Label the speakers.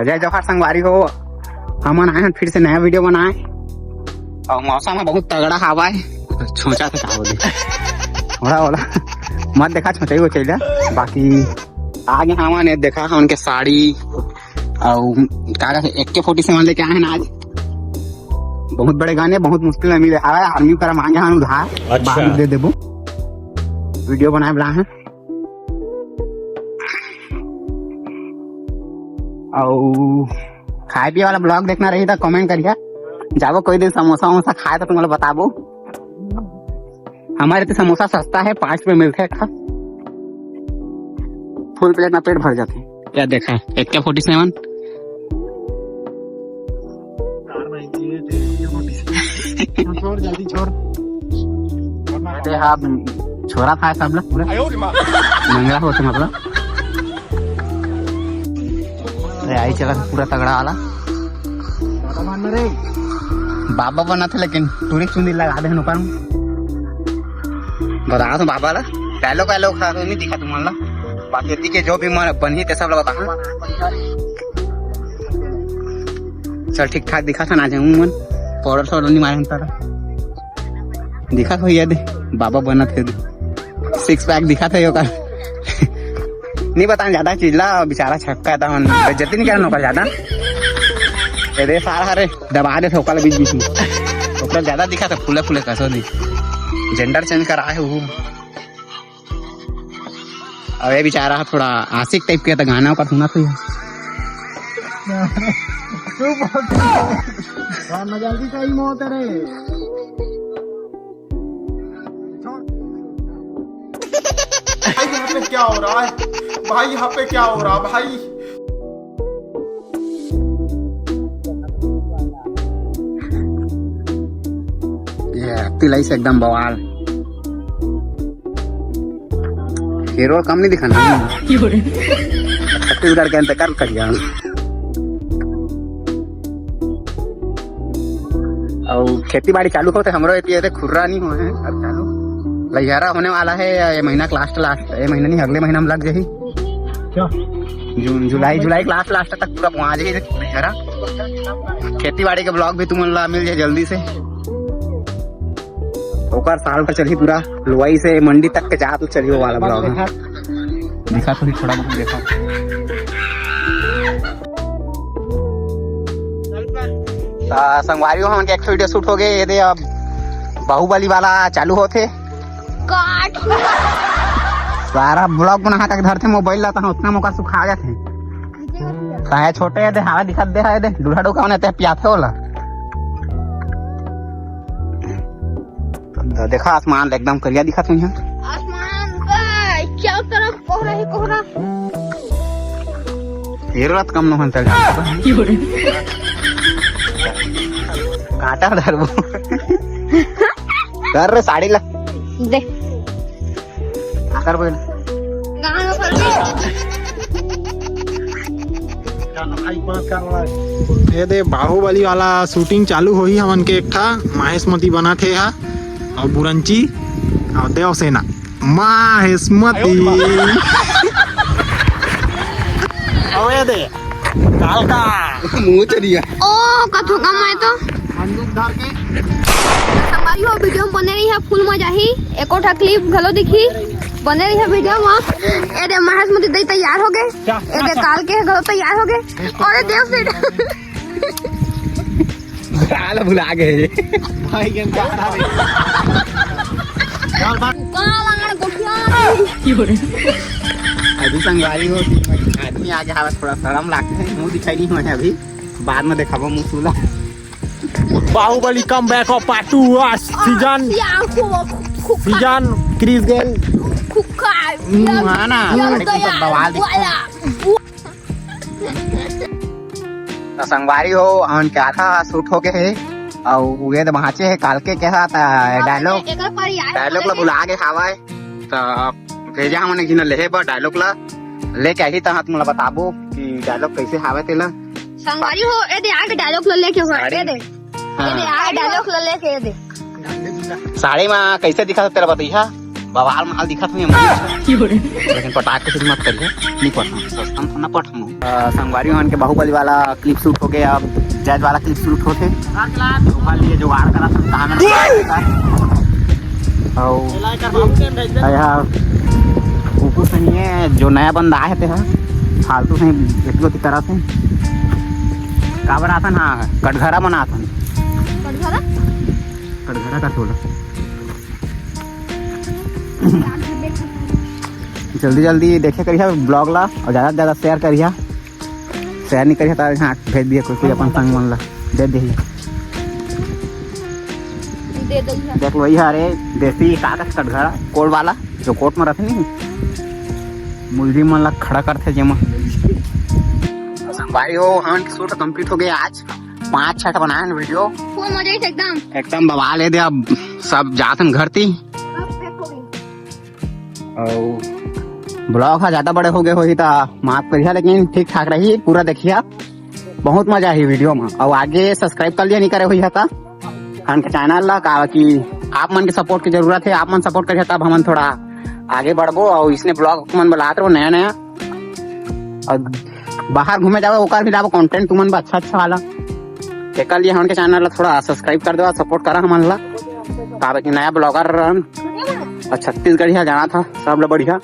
Speaker 1: जय जोहार संगवारी हो, हमन आए हैं फिर से नया वीडियो बनाए और मौसम है बहुत तगड़ा हवा है। छोचा से का बोले थोड़ा वाला मत देखा छोचा ही वो चल बाकी आगे हमन ने देखा उनके साड़ी और कागज AK-47 लेके आए हैं आज। बहुत बड़े गाने बहुत मुश्किल में मिले आर्मी पर मांगे हैं उधार।
Speaker 2: अच्छा।
Speaker 1: बाद में दे देबो वीडियो बनाए बला है और खाए पिए वाला ब्लॉग देखना रही था कमेंट करिए। जाबो कोई दिन समोसा वमोसा खाए तो तुम्हारा बताबो। हमारे तो समोसा सस्ता है 5 रुपए मिलता है। फुल प्लेट में पेट भर जाते हैं। क्या देखा AK-47
Speaker 2: जल्दी छोड़।
Speaker 1: हाँ छोरा था सब लोग पूरा मंगला होते मतलब आई चला पूरा तगड़ा वाला बाबा बना थे लेकिन टूरी चुंदी लगा दे ऊपर बता तो बाबा ला डायलॉग खा नहीं दिखा तुम्हारा बाकी के जो भी बनी थे सब लोग बता। चल ठीक ठाक दिखा था ना मन पाउडर साउडर नहीं मारे दिखा था ये दे बाबा बना थे 6 पैक दिखा था यो का नहीं बताने ज्यादा चीज ला बेचारा छक्का था बेइज्जती नहीं करना नौकर ज्यादा रे सारा हरे दबा दे ठोका बीच बीच में ओकरा ज्यादा दिखा था फूले फूले कसो दी जेंडर चेंज करा है वो। अब ये बेचारा थोड़ा आशिक टाइप के था गाना का सुना तो
Speaker 2: जल्दी सही मौत रे
Speaker 3: यहाँ पे क्या हो रहा है भाई? यहाँ पे क्या हो रहा है भाई?
Speaker 1: ये तिलाई से एकदम बवाल हीरो कम नहीं दिखाना छत्तीसगढ़ के अंतर्गत कर गया और खेती बाड़ी चालू होते हमरो ये खुर्रा नहीं हुए हैं अब चालू लहियारा होने वाला है। ये महीना लास्ट ये महीना नहीं अगले महीना में लग जाही जून जुलाई लास्ट तक पूरा पहुंच जाही लहियारा। खेती बाड़ी के ब्लॉग भी तुम मिल जाए जल्दी से ओकर साल का चली पूरा लुआई से मंडी तक के जा तो चलिए वाला ब्लॉग है। दिखा थोड़ा बहुत देखा संगवारी हम एक वीडियो शूट हो गए ये अब बाहुबली वाला चालू होते सारा ब्लॉग बना तक धरते मोबाइल लाता हूँ उतना मौका सुखा जाते हैं छोटे है हवा दिखा दे है दूल्हा डोका होने पियाथे होला देखा आसमान एकदम करिया दिखा तुम यहाँ
Speaker 4: कोहरा ही कोहरा
Speaker 1: हीरो कम न होता काटा धरबो कर रे साड़ी ला
Speaker 4: दे
Speaker 1: कर बोल
Speaker 2: ये दे बाहुबली वाला शूटिंग चालू हो ही हमन के एक ठा माहेशमती बना थे हा और बुरंची और देवसेना माहेशमती अवे दे कालका
Speaker 1: मुंह चढ़िया
Speaker 4: ओ कथु का मैं तो
Speaker 2: बंदूक धर के
Speaker 4: संगवारी हो वीडियो में बने रही है फुल मजा ही एको ठा क्लिप घलो दिखी बने रही है वीडियो में। ए दे माहेशमती दई तैयार हो गए ए दे काल के घलो तैयार हो गए और देव से
Speaker 1: काल भुला गए
Speaker 2: भाई के गाड़ा रे
Speaker 4: कालांगड़ गोठिया
Speaker 1: अभी संगवारी हो आदमी आगे हवा थोड़ा शर्म लगता है मुंह दिखाई नहीं हुआ है अभी बाद में देखा मुंह सुला।
Speaker 2: Baahubali come back of part 2 season Chris Gayle
Speaker 4: खुक्का
Speaker 1: हाँ ना बवाल तो संगवारी हो हम क्या था शूट हो गए है और ये तो महाचे है काल के क्या था डायलॉग ला बुला के खावा है तो भेजा हमने जिन ले डायलॉग ला लेके आई था तुम बताबो कि डायलॉग कैसे हावे तेला
Speaker 4: संगवारी हो ए दे आगे डायलॉग ले लेके हो ए दे आगे डायलॉग ले लेके ए दे
Speaker 1: साड़ी में कैसे दिखा तेरा बतैया बवाल माल दिखत हुई लेकिन पटाख के मत करिए नहीं पढ़ना सस्ता में ना पढ़ना संगवारी मान के बाहुबली वाला क्लिप शूट हो गया अब जैज वाला क्लिप शूट होते तुम्हारे लिए जुगाड़ करा ऊपर से नहीं है जो नया बंदा आए थे फालतू से इतनी तरह से का बनाता ना कटघरा बनाता कटघरा का थोड़ा जल्दी जल्दी देखे करिए ब्लॉग ला और ज़्यादा से ज़्यादा शेयर करिए शेयर नहीं करिए तो यहाँ भेज दिए कोई अपन संग मन ला दे दीजिए देख वही अरे देसी कागज कटघरा कोट वाला जो कोट में रहते नहीं मुलजी मन ला खड़ा करते जेमा भाई हो हाँ शूट कंप्लीट हो गया आज 5-6 बनाए वीडियो एकदम बवाल है दे अब सब जातन घर थी ब्लॉग ज्यादा बड़े हो गए हो तो माफ करिए लेकिन ठीक ठाक रही पूरा देखिए बहुत मजा आई वीडियो में और आगे सब्सक्राइब कर लिया नहीं करे हुई था खान के चैनल ला का कि आप मन के सपोर्ट की जरूरत है आप मन सपोर्ट करिए तब हमन थोड़ा आगे बढ़बो और इसने ब्लॉग मन बनाते रहो नया नया और बाहर घूमे जाओ ओकर भी लाओ कंटेंट तुमन अच्छा वाला एक लिए हमन के चैनल ला थोड़ा सब्सक्राइब कर दो सपोर्ट करा हमन ला का कि नया ब्लॉगर और छत्तीसगढ़ जाना था सब लोग बढ़िया